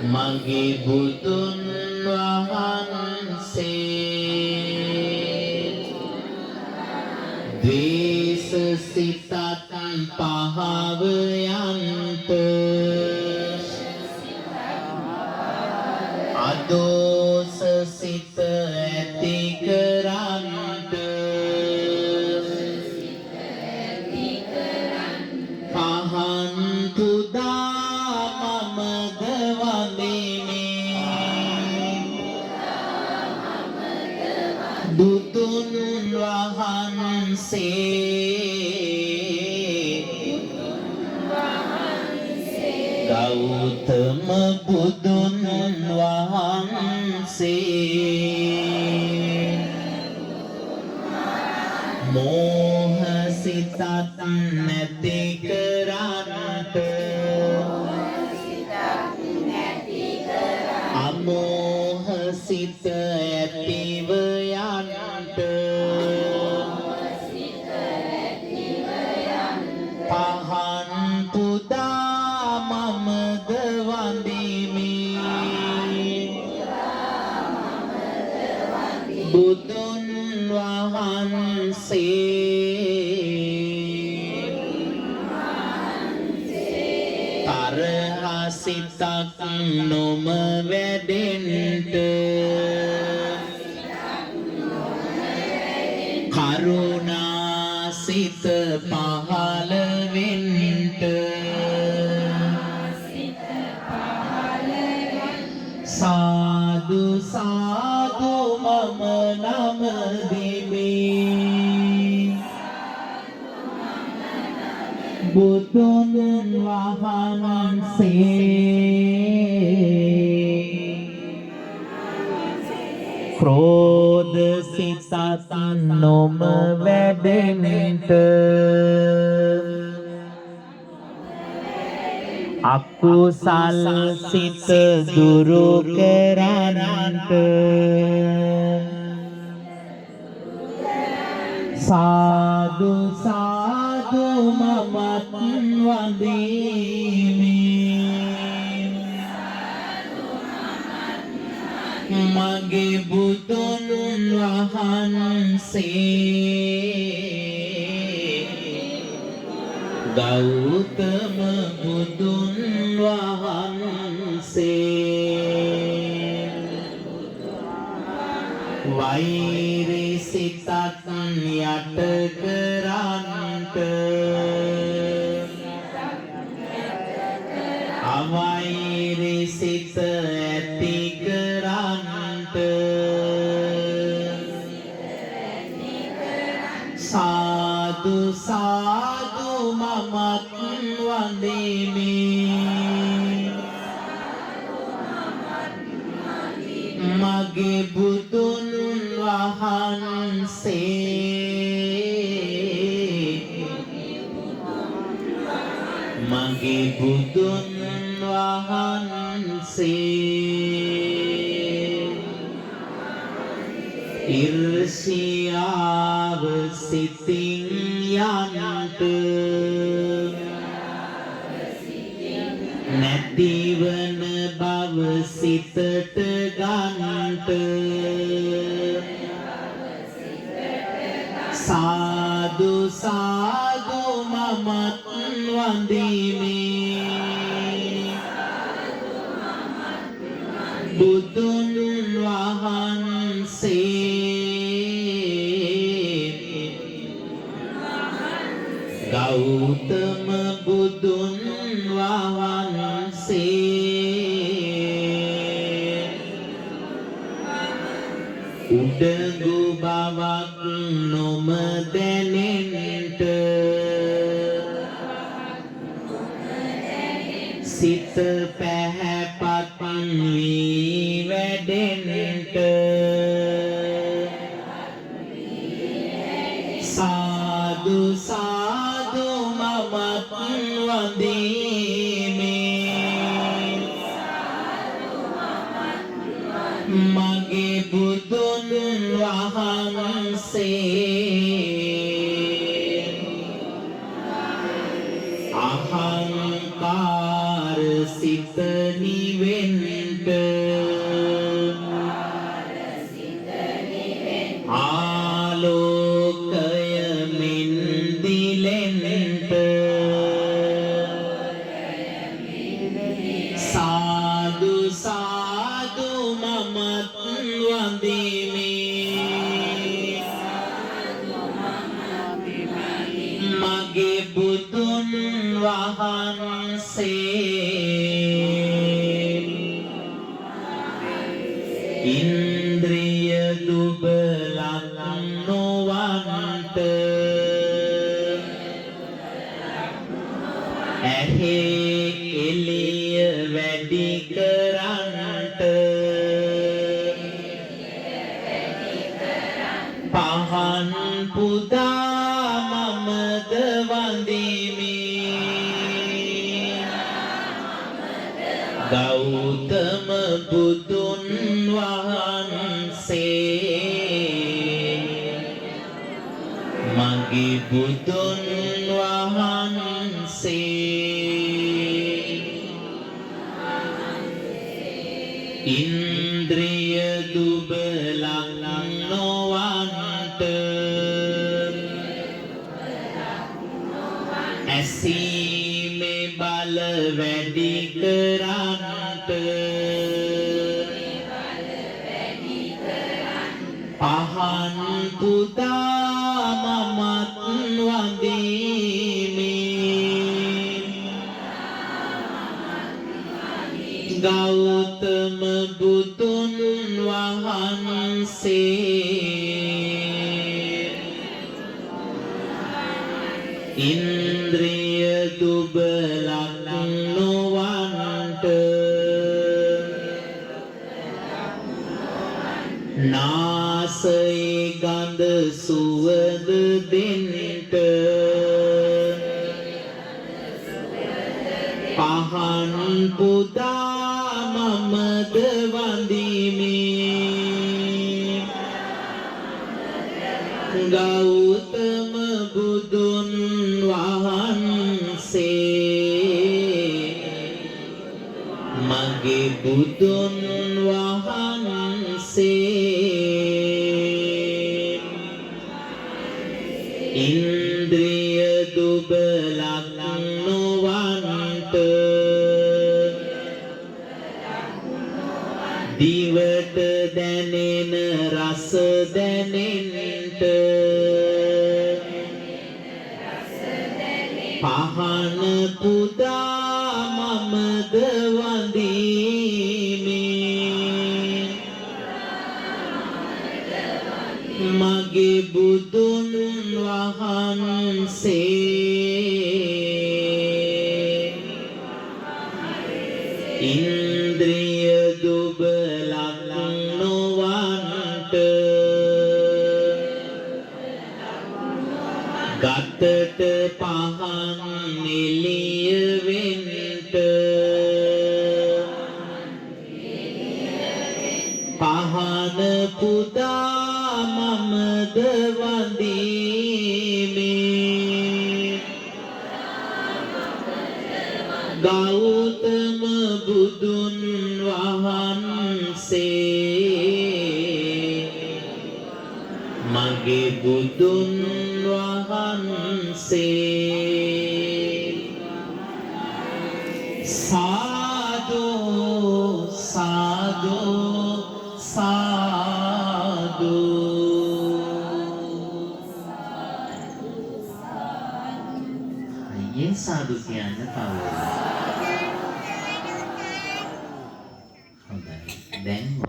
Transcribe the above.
මගේ බුදුන් වහන්සේ ද්වේෂ සිතත් පහව යන්ත අදෝස සිත ඇති කරන්ත පහන් පුදා මමද වඳිමි බුදුන් වහන්සේ ගෞතම බුදුන් වහන්සේ මෝහ සිතත් නැති කරන්ට අමෝහ සිත ඇතිව යන්ට පහන් පුදා මමද වඳිමි බුදුන් වහන්සේ තරහ සිතක් නොම වැඩෙන්ට කරුණා සිත පහළ වෙන්ට සාදු සාදු මම නමදිමි බුදුන් වහන්සේ ක්‍රෝධ සිතත් නොම වැඩෙන්නට අකුසල් සිත දුරු කරන්නට සාදු සාදු මමත් වඳිමි මගේ බුදුන් වහන්සේ ගෞතම බුදුන් වහන්සේ වෛරි සිතත් යට කරන්ට අවෛරි සිත ඇති කරන්ට සාදු සාදු මමත් වඳිමි මගේ බුදුන් වහන්සේ මගේ බුදුන් වහන්සේ ඉර්ෂියාව සිතින් යන්ට නැතිවන බව සිතට ගන්ට සාදු සාදු මමත් වඳිමි බුදුන් වහන්සේ ගෞතම බුදුන් වහන්සේ උඩඟු බවක් නොම දැනෙන්නට සිත පැහැපත් වී වැඩෙන්නට සාදු සාදු මමත් වඳිමි මගේ බුදුන් වහන්සේ අහංකාර සිත නිවෙන්ට ආලෝකය මෙන් දිලෙන්ට සාදු සාදු මමත් වඳිමි මගේ බුදුන් වහන්සේ ඉන්ද්‍රිය දුබලක් නොවන්ට ඇහි එළිය වැඩි කරන්ට පහන් පුදා මමද වඳිමි ගෞතම බුදුන් වහන්සේ මගේ බුදුන් වහන්සේ ඉන්ද්‍රිය දුබලක් නොවන්ට ඇසීමේ බල වැඩි කරන්ට පහන් පුදා මමත් වඳිමි ගෞතම බුදුන් වහන්සේ ඉන්ද්‍රිය දුබලක් නොවන්ට නාසයේ ගඳ සුවඳ දෙන්නට පහන් පුදා මමද වඳිමි ගෞතම බුදුන් වහන්සේ මගේ බුදුන් වහන්සේ ඉන්ද්‍රිය දුබලක් නොවන්ට දිවට දැනෙන රස දැනෙන්නට පහන පුදා මමද වඳිමි මගේ බුදුන් වහන්සේ ඉන්ද්‍රිය දුබලක් නොවන්ට ගතට පහන් එළිය වෙන්ට පහන පුදා මමද වඳිමි ගෞතම බුදුන් වහන්සේ මගේ බුදුන් වහන්සේ සාදු සාදු සාදු අයියේ සාදු කියන්න තව හොඳයි දැන්